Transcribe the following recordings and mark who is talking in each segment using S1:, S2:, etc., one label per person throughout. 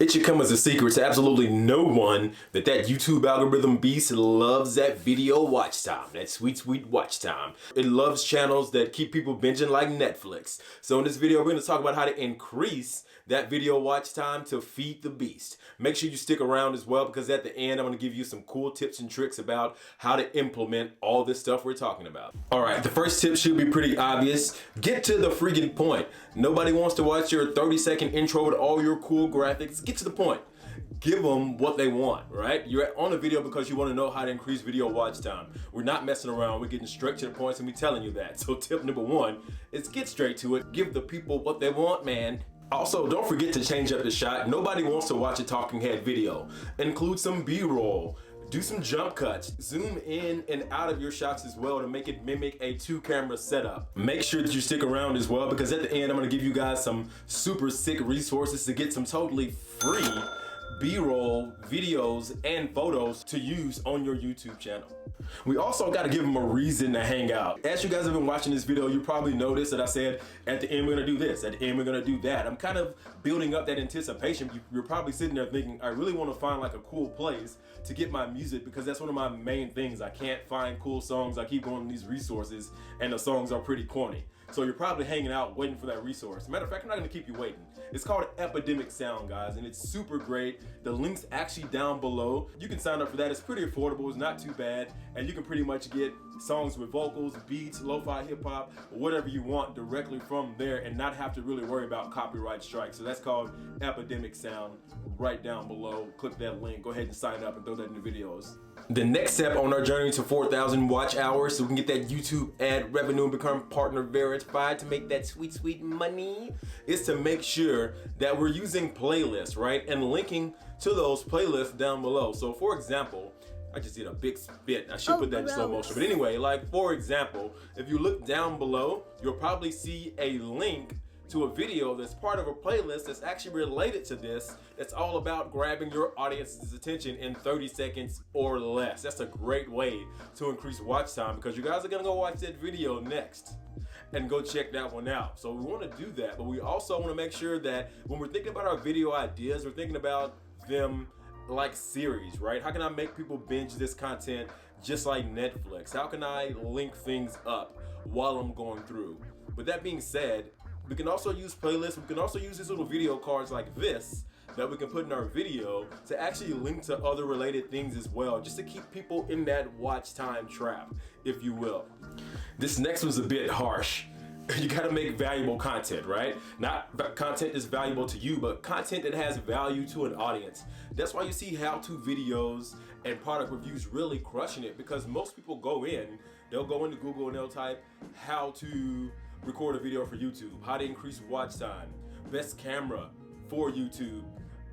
S1: It should come as a secret to absolutely no one that YouTube algorithm beast loves that video watch time, that sweet, sweet watch time. It loves channels that keep people binging like Netflix. So in this video, we're going to talk about how to increase that video watch time to feed the beast. Make sure you stick around as well, because at the end, I'm going to give you some cool tips and tricks about how to implement all this stuff we're talking about. All right, the first tip should be pretty obvious. Get to the freaking point. Nobody wants to watch your 30-second intro with all your cool graphics. Get to the point. Give them what they want, right? You're on a video because you want to know how to increase video watch time. We're not messing around. We're getting straight to the point, and we're telling you that. So tip number one is get straight to it. Give the people what they want, man. Also, don't forget to change up the shot. Nobody wants to watch a talking head video. Include some B-roll. Do some jump cuts. Zoom in and out of your shots as well to make it mimic a 2-camera setup. Make sure that you stick around as well, because at the end, I'm gonna give you guys some super sick resources to get some totally free B-roll videos and photos to use on your YouTube channel. We also got to give them a reason to hang out. As you guys have been watching this video, you probably noticed that I said at the end we're gonna do this, at the end we're gonna do that. I'm kind of building up that anticipation. You're probably sitting there thinking, I really want to find like a cool place to get my music, because that's one of my main things. I can't find cool songs. I keep going to these resources and the songs are pretty corny. So you're probably hanging out waiting for that resource. Matter of fact, I'm not gonna keep you waiting. It's called Epidemic Sound, guys, and it's super great. The link's actually down below. You can sign up for that. It's pretty affordable. It's not too bad. And you can pretty much get songs with vocals, beats, lo-fi hip hop, whatever you want directly from there and not have to really worry about copyright strikes. So that's called Epidemic Sound, right down below. Click that link. Go ahead and sign up and throw that in the videos. The next step on our journey to 4,000 watch hours so we can get that YouTube ad revenue and become partner verified to make that sweet, sweet money is to make sure that we're using playlists, right? And linking to those playlists down below. So for example, I just did a big spit. I should put that in slow motion. But anyway, like for example, if you look down below, you'll probably see a link to a video that's part of a playlist that's actually related to this. It's all about grabbing your audience's attention in 30 seconds or less. That's a great way to increase watch time, because you guys are gonna go watch that video next and go check that one out. So we wanna do that, but we also wanna make sure that when we're thinking about our video ideas, we're thinking about them like series, right? How can I make people binge this content just like Netflix? How can I link things up while I'm going through? With that being said, we can also use playlists. We can also use these little video cards like this that we can put in our video to actually link to other related things as well, just to keep people in that watch time trap, if you will. This next one's a bit harsh. You gotta make valuable content, right? Not content that's valuable to you, but content that has value to an audience. That's why you see how-to videos and product reviews really crushing it, because most people they'll go into Google and they'll type how to record a video for YouTube, how to increase watch time, best camera for YouTube,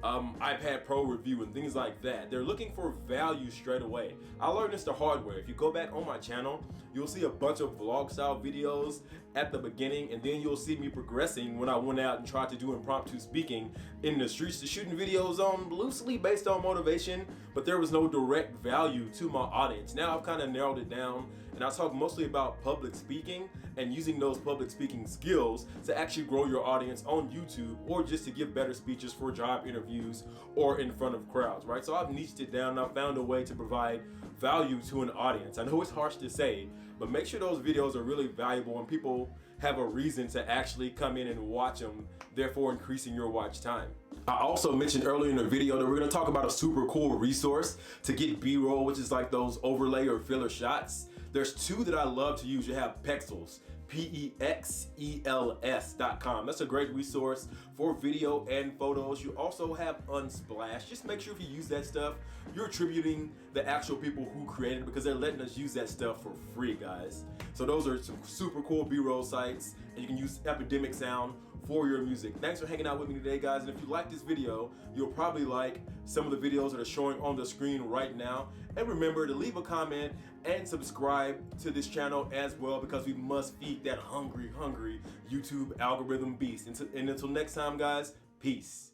S1: iPad Pro review and things like that. They're looking for value straight away. I learned this the hard way. If you go back on my channel, you'll see a bunch of vlog style videos at the beginning, and then you'll see me progressing when I went out and tried to do impromptu speaking in the streets, shooting videos loosely based on motivation, but there was no direct value to my audience. Now I've kind of narrowed it down, and I talk mostly about public speaking and using those public speaking skills to actually grow your audience on YouTube, or just to give better speeches for job interviews or in front of crowds, right? So I've niched it down and I've found a way to provide value to an audience. I know it's harsh to say, but make sure those videos are really valuable and people have a reason to actually come in and watch them, therefore increasing your watch time. I also mentioned earlier in the video that we're gonna talk about a super cool resource to get B-roll, which is like those overlay or filler shots. There's two that I love to use. You have Pexels, PEXELS.com. That's a great resource for video and photos. You also have Unsplash. Just make sure if you use that stuff, you're attributing the actual people who created it, because they're letting us use that stuff for free, guys. So those are some super cool B-roll sites, and you can use Epidemic Sound for your music. Thanks for hanging out with me today, guys. And if you like this video, you'll probably like some of the videos that are showing on the screen right now. And remember to leave a comment and subscribe to this channel as well, because we must feed that hungry YouTube algorithm beast. And until next time, guys, peace.